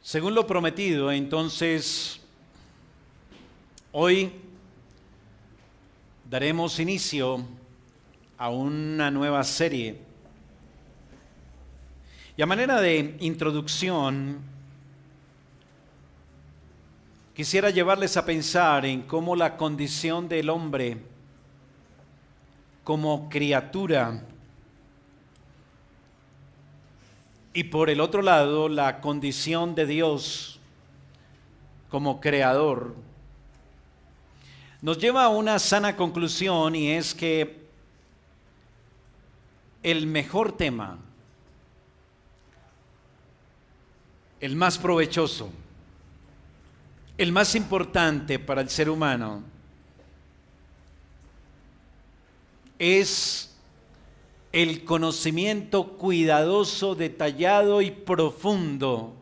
Según lo prometido, entonces, hoy daremos inicio a una nueva serie. Y a manera de introducción, quisiera llevarles a pensar en cómo la condición del hombre como criatura y por el otro lado la condición de Dios como creador nos lleva a una sana conclusión, y es que el mejor tema, el más provechoso, el más importante para el ser humano es el conocimiento cuidadoso, detallado y profundo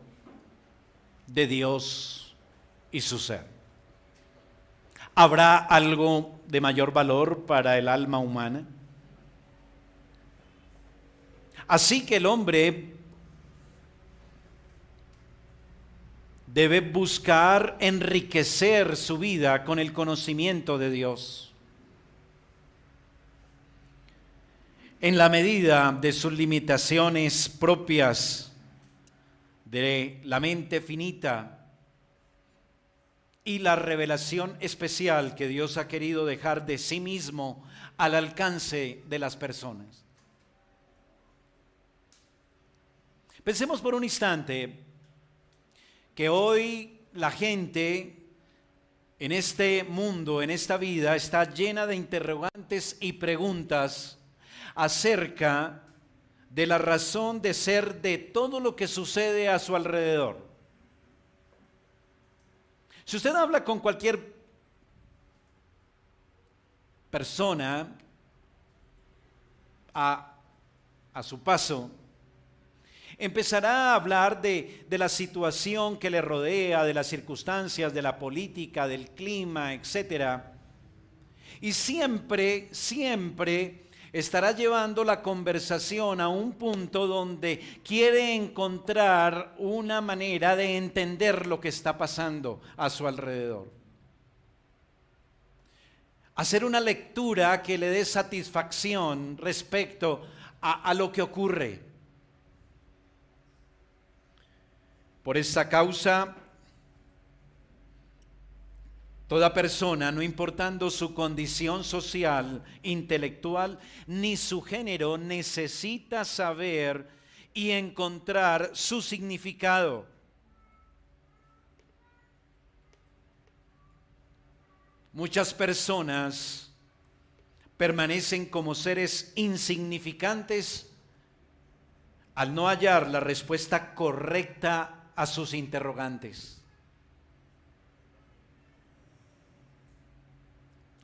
de Dios y su ser. ¿Habrá algo de mayor valor para el alma humana? Así que el hombre debe buscar enriquecer su vida con el conocimiento de Dios, en la medida de sus limitaciones propias de la mente finita y la revelación especial que Dios ha querido dejar de sí mismo al alcance de las personas. Pensemos por un instante que hoy la gente en este mundo, en esta vida, está llena de interrogantes y preguntas acerca de la razón de ser de todo lo que sucede a su alrededor. Si usted habla con cualquier persona a su paso, empezará a hablar de la situación que le rodea, de las circunstancias, de la política, del clima, etc. Y siempre estará llevando la conversación a un punto donde quiere encontrar una manera de entender lo que está pasando a su alrededor. Hacer una lectura que le dé satisfacción respecto a lo que ocurre. Por esa causa, toda persona, no importando su condición social, intelectual, ni su género, necesita saber y encontrar su significado. Muchas personas permanecen como seres insignificantes al no hallar la respuesta correcta a sus interrogantes.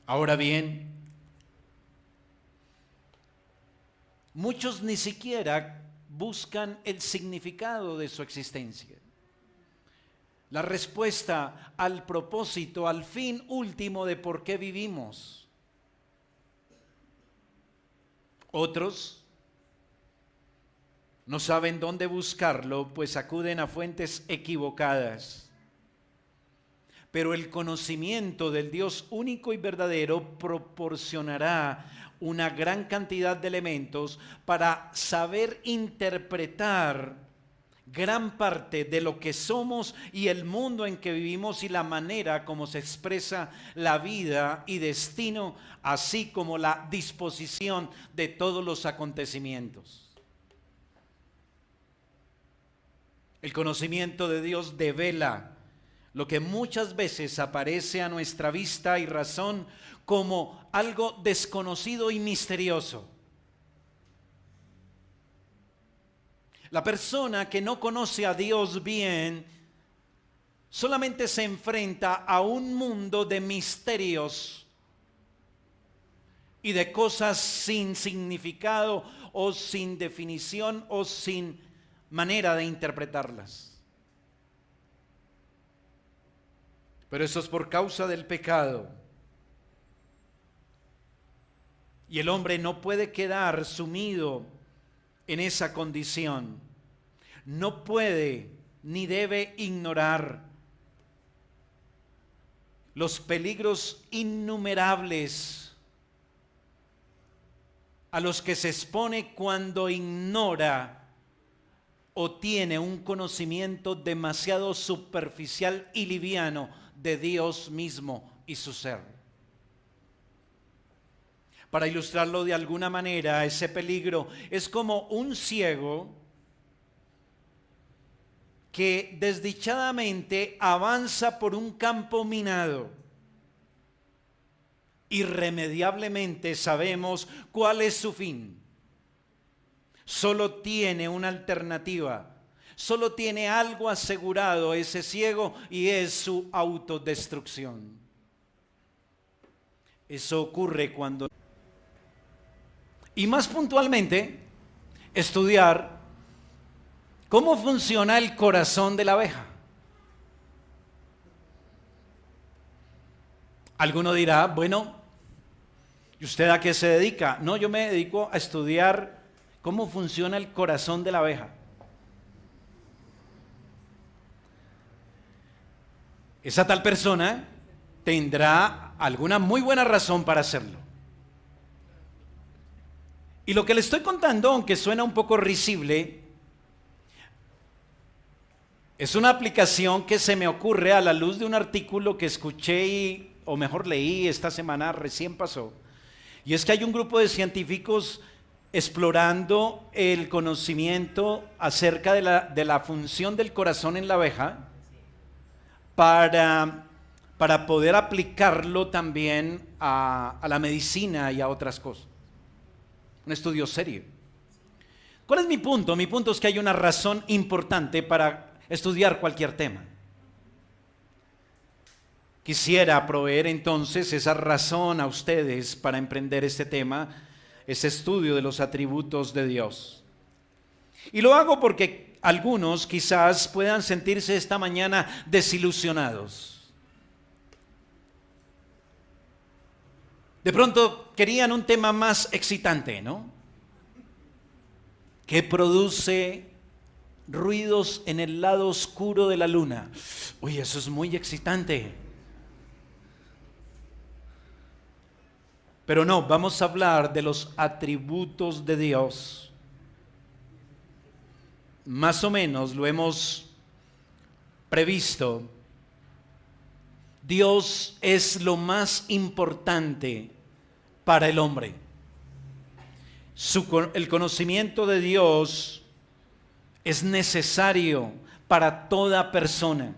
Ahora bien, muchos ni siquiera buscan el significado de su existencia, la respuesta al propósito, al fin último de por qué vivimos. Otros no saben dónde buscarlo, pues acuden a fuentes equivocadas. Pero el conocimiento del Dios único y verdadero proporcionará una gran cantidad de elementos para saber interpretar gran parte de lo que somos y el mundo en que vivimos y la manera como se expresa la vida y destino, así como la disposición de todos los acontecimientos. El conocimiento de Dios devela lo que muchas veces aparece a nuestra vista y razón como algo desconocido y misterioso. La persona que no conoce a Dios bien solamente se enfrenta a un mundo de misterios y de cosas sin significado o sin definición o sin manera de interpretarlas. Pero eso es por causa del pecado. Y el hombre no puede quedar sumido en esa condición. No puede ni debe ignorar los peligros innumerables a los que se expone cuando ignora o tiene un conocimiento demasiado superficial y liviano de Dios mismo y su ser. Para ilustrarlo de alguna manera, ese peligro es como un ciego que desdichadamente avanza por un campo minado. Irremediablemente sabemos cuál es su fin. Solo tiene una alternativa, solo tiene algo asegurado ese ciego, y es su autodestrucción. Eso ocurre cuando, y más puntualmente, estudiar cómo funciona el corazón de la abeja. Alguno dirá, bueno, ¿y usted a qué se dedica? No, yo me dedico a estudiar cómo funciona el corazón de la abeja. Esa tal persona tendrá alguna muy buena razón para hacerlo. Y lo que le estoy contando, aunque suena un poco risible, es una aplicación que se me ocurre a la luz de un artículo que escuché, o mejor leí esta semana, recién pasó. Y es que hay un grupo de científicos explorando el conocimiento acerca de la función del corazón en la abeja para poder aplicarlo también a la medicina y a otras cosas. Un estudio serio. ¿Cuál es mi punto? Mi punto es que hay una razón importante para estudiar cualquier tema. Quisiera proveer entonces esa razón a ustedes para emprender este tema, ese estudio de los atributos de Dios. Y lo hago porque algunos quizás puedan sentirse esta mañana desilusionados. De pronto querían un tema más excitante, ¿no? Que produce ruidos en el lado oscuro de la luna. Uy, eso es muy excitante. Pero no, vamos a hablar de los atributos de Dios. Más o menos lo hemos previsto. Dios es lo más importante para el hombre. El conocimiento de Dios es necesario para toda persona.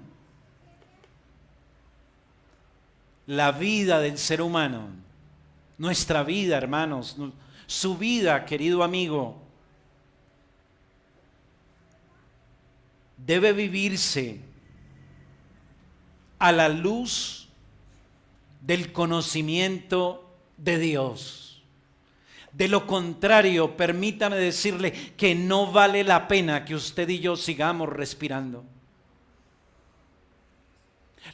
La vida del ser humano, nuestra vida, hermanos, su vida, querido amigo, debe vivirse a la luz del conocimiento de Dios. De lo contrario, permítame decirle que no vale la pena que usted y yo sigamos respirando.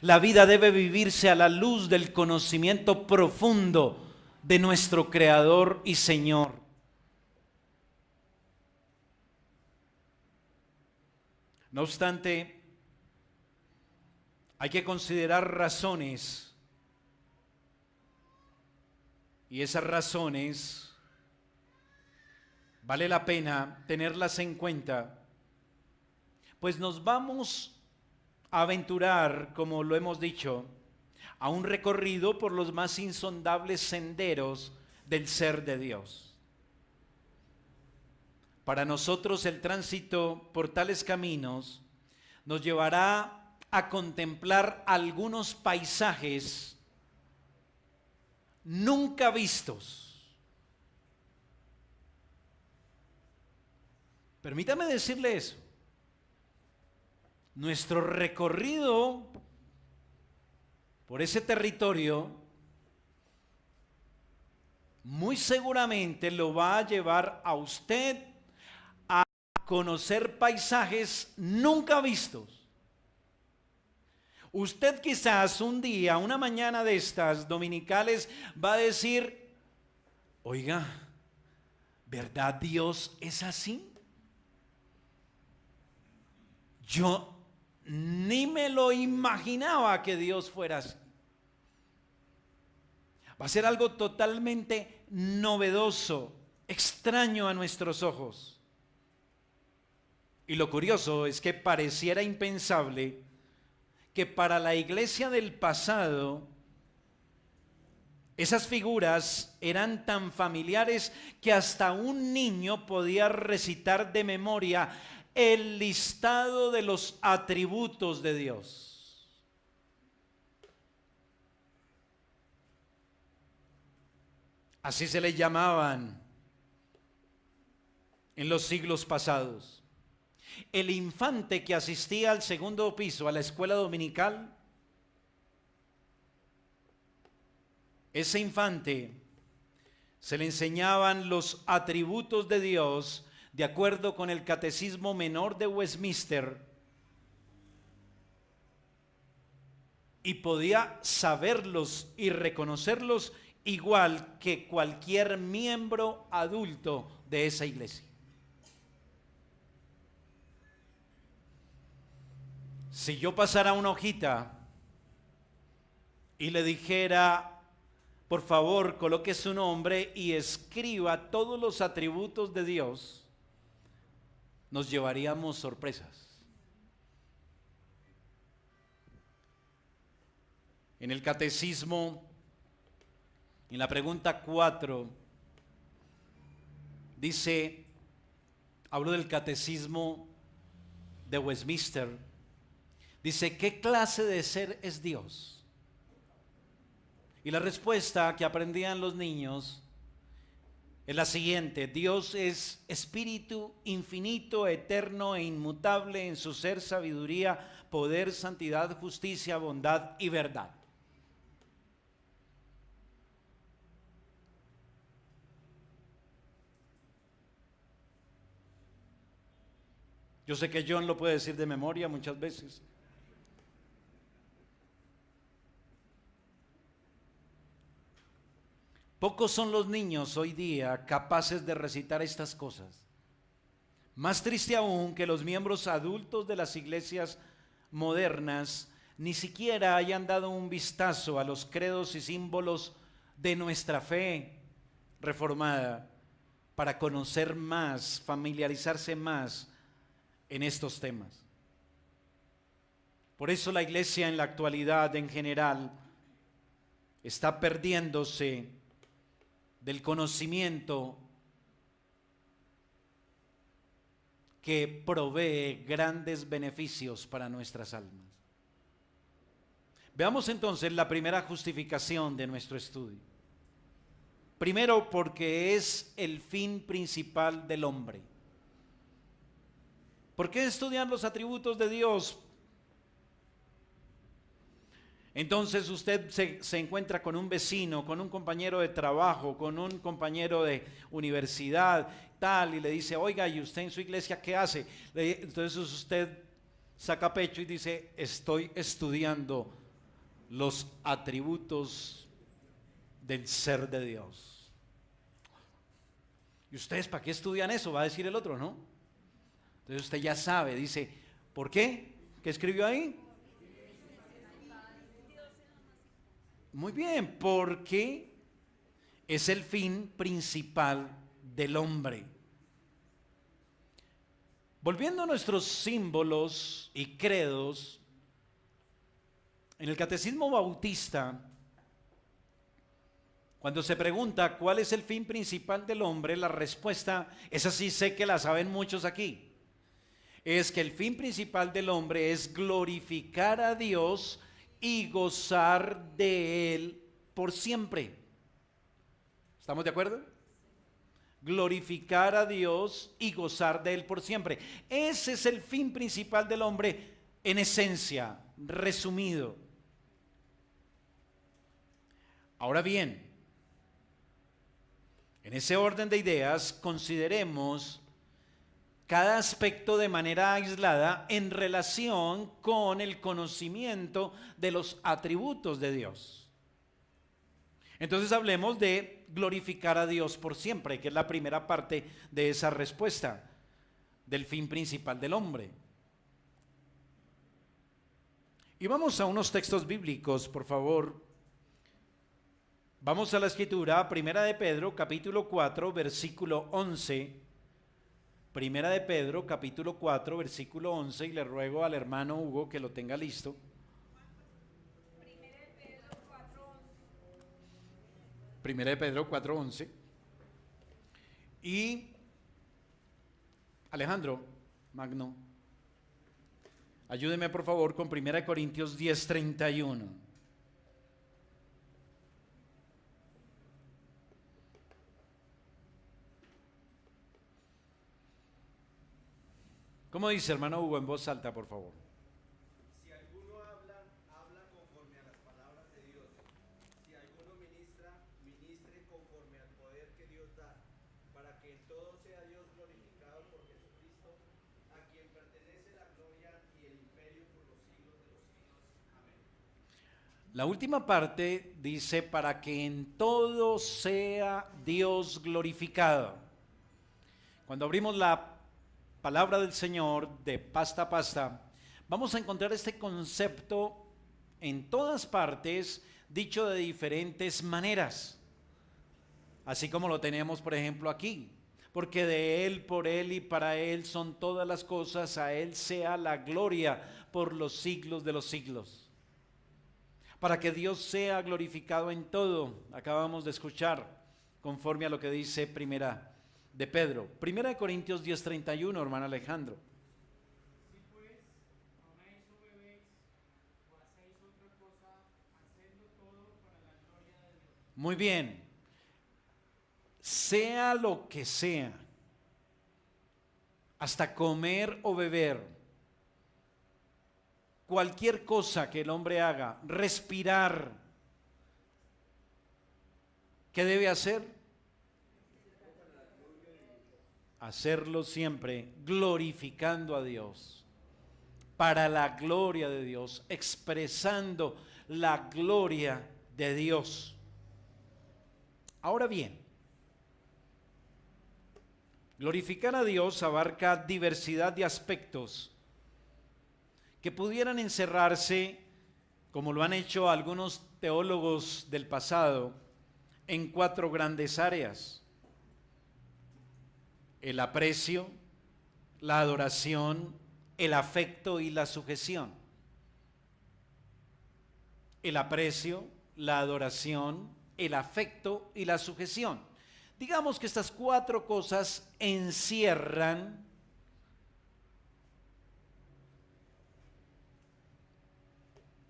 La vida debe vivirse a la luz del conocimiento profundo de nuestro Creador y Señor. No obstante, hay que considerar razones, y esas razones vale la pena tenerlas en cuenta, pues nos vamos a aventurar, como lo hemos dicho, a un recorrido por los más insondables senderos del ser de Dios. Para nosotros el tránsito por tales caminos nos llevará a contemplar algunos paisajes nunca vistos. Permítame decirle eso. Nuestro recorrido por ese territorio muy seguramente lo va a llevar a usted a conocer paisajes nunca vistos. Usted quizás un día, una mañana de estas dominicales, va a decir, oiga, ¿verdad Dios es así? Yo ni me lo imaginaba que Dios fuera así. Va a ser algo totalmente novedoso, extraño a nuestros ojos. Y lo curioso es que pareciera impensable que para la iglesia del pasado esas figuras eran tan familiares que hasta un niño podía recitar de memoria el listado de los atributos de Dios. Así se les llamaban en los siglos pasados. El infante que asistía al segundo piso, a la escuela dominical, ese infante se le enseñaban los atributos de Dios de acuerdo con el Catecismo Menor de Westminster, y podía saberlos y reconocerlos igual que cualquier miembro adulto de esa iglesia. Si yo pasara una hojita y le dijera, por favor, coloque su nombre y escriba todos los atributos de Dios, nos llevaríamos sorpresas. En el catecismo, en la pregunta 4, dice, hablo del catecismo de Westminster, dice, ¿qué clase de ser es Dios? Y la respuesta que aprendían los niños es la siguiente: Dios es espíritu infinito, eterno e inmutable en su ser, sabiduría, poder, santidad, justicia, bondad y verdad. Yo sé que John lo puede decir de memoria muchas veces. Pocos son los niños hoy día capaces de recitar estas cosas. Más triste aún que los miembros adultos de las iglesias modernas ni siquiera hayan dado un vistazo a los credos y símbolos de nuestra fe reformada para conocer más, familiarizarse más en estos temas. Por eso la iglesia en la actualidad en general está perdiéndose del conocimiento que provee grandes beneficios para nuestras almas. Veamos entonces la primera justificación de nuestro estudio. Primero, porque es el fin principal del hombre. ¿Por qué estudiar los atributos de Dios? Entonces usted se encuentra con un vecino, con un compañero de trabajo, con un compañero de universidad, tal, y le dice, oiga, ¿y usted en su iglesia qué hace? Entonces usted saca pecho y dice, estoy estudiando los atributos del ser de Dios. ¿Y ustedes para qué estudian eso? Va a decir el otro, ¿no? Entonces usted ya sabe, dice, ¿por qué? ¿Qué escribió ahí? Muy bien, porque es el fin principal del hombre. Volviendo a nuestros símbolos y credos, en el Catecismo Bautista, cuando se pregunta cuál es el fin principal del hombre, la respuesta, esa sí sé que la saben muchos aquí, es que el fin principal del hombre es glorificar a Dios y gozar de Él por siempre. ¿Estamos de acuerdo? Glorificar a Dios y gozar de Él por siempre. Ese es el fin principal del hombre en esencia, resumido. Ahora bien, en ese orden de ideas, consideremos cada aspecto de manera aislada en relación con el conocimiento de los atributos de Dios. Entonces hablemos de glorificar a Dios por siempre, que es la primera parte de esa respuesta del fin principal del hombre. Y vamos a unos textos bíblicos, por favor. Vamos a la escritura, Primera de Pedro, capítulo 4, versículo 11. Primera de Pedro, capítulo 4, versículo 11, y le ruego al hermano Hugo que lo tenga listo. Primera de Pedro 4, 11. Y Alejandro Magno, ayúdeme por favor con 1 Corintios 10, 31. ¿Cómo dice, hermano Hugo, en voz alta, por favor? Si alguno habla, habla conforme a las palabras de Dios. Si alguno ministra, ministre conforme al poder que Dios da, para que en todo sea Dios glorificado por Jesucristo, a quien pertenece la gloria y el imperio por los siglos de los siglos. Amén. La última parte dice, para que en todo sea Dios glorificado. Cuando abrimos la palabra del Señor de pasta a pasta, vamos a encontrar este concepto en todas partes, dicho de diferentes maneras, así como lo tenemos por ejemplo aquí, porque de Él, por Él y para Él son todas las cosas, a Él sea la gloria por los siglos de los siglos. Para que Dios sea glorificado en todo, acabamos de escuchar, conforme a lo que dice Primera de Pedro. Primera de Corintios 10, 31, hermano Alejandro. Si pues coméis o bebéis o hacéis otra cosa, hacedlo todo para la gloria de Dios. Muy bien. Sea lo que sea, hasta comer o beber, cualquier cosa que el hombre haga, respirar, ¿qué debe hacer? Hacerlo siempre glorificando a Dios, para la gloria de Dios, expresando la gloria de Dios. Ahora bien, glorificar a Dios abarca diversidad de aspectos que pudieran encerrarse, como lo han hecho algunos teólogos del pasado, en 4 grandes áreas: el aprecio, la adoración, el afecto y la sujeción. El aprecio, la adoración, el afecto y la sujeción. Digamos que estas 4 cosas encierran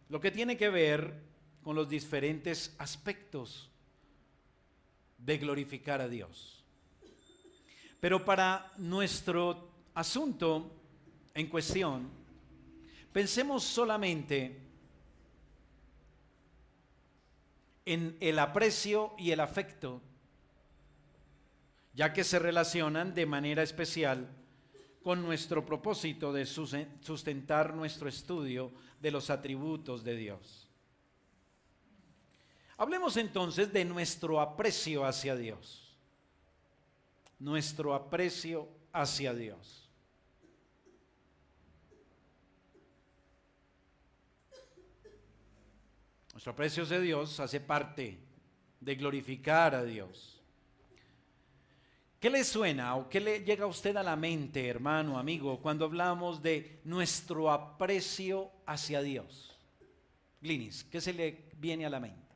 lo que tiene que ver con los diferentes aspectos de glorificar a Dios. Pero para nuestro asunto en cuestión, pensemos solamente en el aprecio y el afecto, ya que se relacionan de manera especial con nuestro propósito de sustentar nuestro estudio de los atributos de Dios. Hablemos entonces de nuestro aprecio hacia Dios. Nuestro aprecio hacia Dios. Nuestro aprecio hacia Dios hace parte de glorificar a Dios. ¿Qué le suena o qué le llega a usted a la mente, hermano, amigo, cuando hablamos de nuestro aprecio hacia Dios? Glinis, ¿qué se le viene a la mente?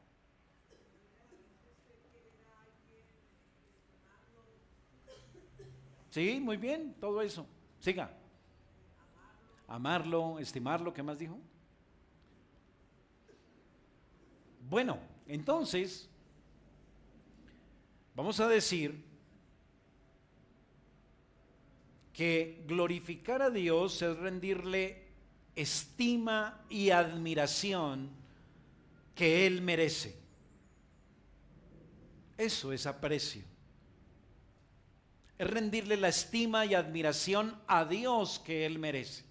Sí, muy bien, todo eso. Siga. Amarlo, estimarlo, ¿qué más dijo? Bueno, entonces, vamos a decir que glorificar a Dios es rendirle estima y admiración que Él merece. Eso es aprecio. Es rendirle la estima y admiración a Dios que Él merece.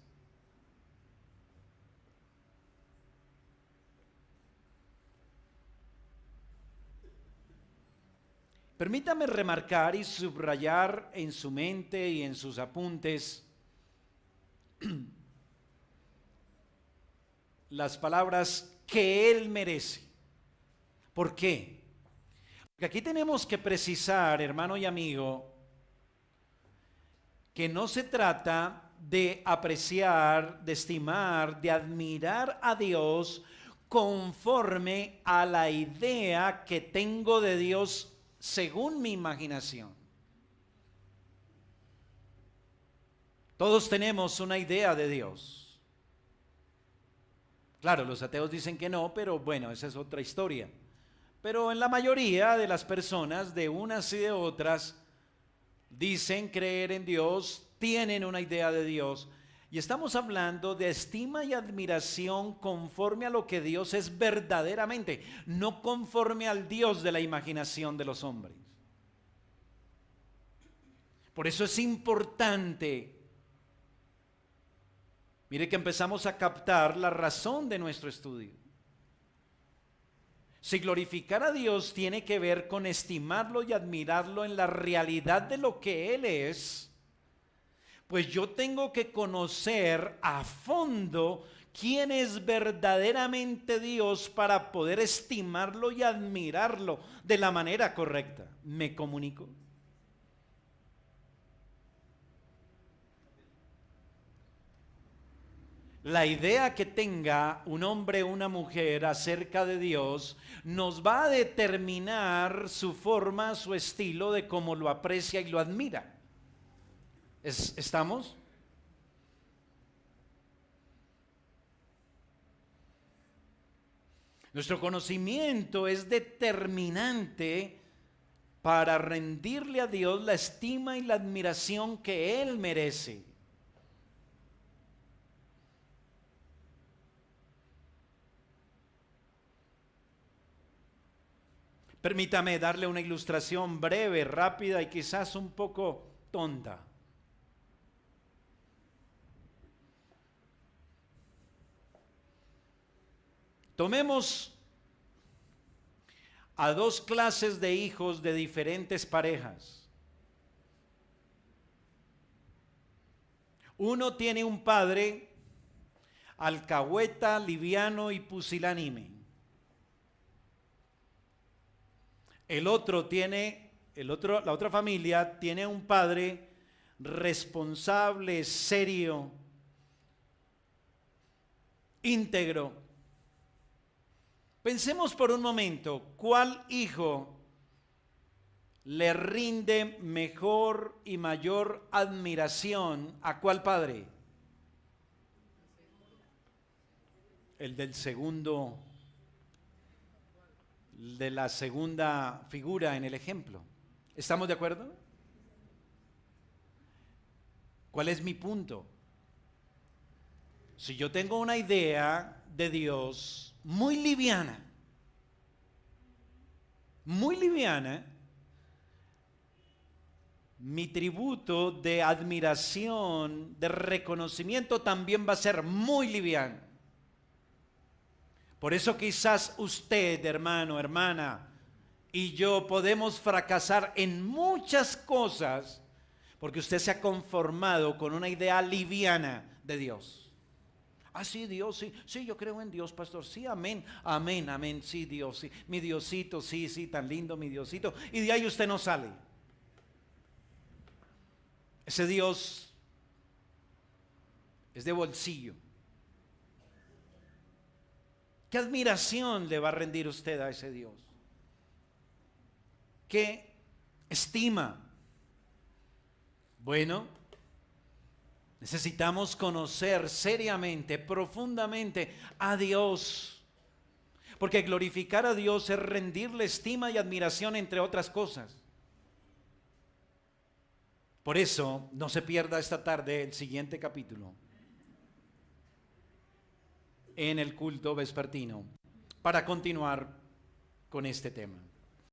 Permítame remarcar y subrayar en su mente y en sus apuntes las palabras que Él merece. ¿Por qué? Porque aquí tenemos que precisar, hermano y amigo, que no se trata de apreciar, de estimar, de admirar a Dios conforme a la idea que tengo de Dios según mi imaginación. Todos tenemos una idea de Dios. Claro, los ateos dicen que no, pero bueno, esa es otra historia. Pero en la mayoría de las personas, de unas y de otras, dicen creer en Dios, tienen una idea de Dios. Y estamos hablando de estima y admiración conforme a lo que Dios es verdaderamente, no conforme al Dios de la imaginación de los hombres. Por eso es importante. Mire que empezamos a captar la razón de nuestro estudio. Si glorificar a Dios tiene que ver con estimarlo y admirarlo en la realidad de lo que Él es, pues yo tengo que conocer a fondo quién es verdaderamente Dios para poder estimarlo y admirarlo de la manera correcta. ¿Me comunico? La idea que tenga un hombre o una mujer acerca de Dios nos va a determinar su forma, su estilo de cómo lo aprecia y lo admira. ¿Estamos? Nuestro conocimiento es determinante para rendirle a Dios la estima y la admiración que Él merece. Permítame darle una ilustración breve, rápida y quizás un poco tonta. Tomemos a dos clases de hijos de diferentes parejas. Uno tiene un padre alcahueta, liviano y pusilánime. La otra familia tiene un padre responsable, serio, íntegro. Pensemos por un momento, ¿cuál hijo le rinde mejor y mayor admiración a cuál padre? El del segundo, de la segunda figura en el ejemplo. ¿Estamos de acuerdo? ¿Cuál es mi punto? Si yo tengo una idea de Dios muy liviana, mi tributo de admiración, de reconocimiento también va a ser muy liviano. Por eso quizás usted, hermano, hermana, y yo podemos fracasar en muchas cosas porque usted se ha conformado con una idea liviana de Dios. Ah, sí, Dios, sí, sí, yo creo en Dios, pastor, sí, amén, amén, amén, sí, Dios, sí, mi Diosito, sí, sí, tan lindo mi Diosito, y de ahí usted no sale. Ese Dios es de bolsillo. ¿Qué admiración le va a rendir usted a ese Dios? ¿Qué estima? Bueno, necesitamos conocer seriamente, profundamente a Dios. Porque glorificar a Dios es rendirle estima y admiración, entre otras cosas. Por eso, no se pierda esta tarde el siguiente capítulo en el culto vespertino para continuar con este tema.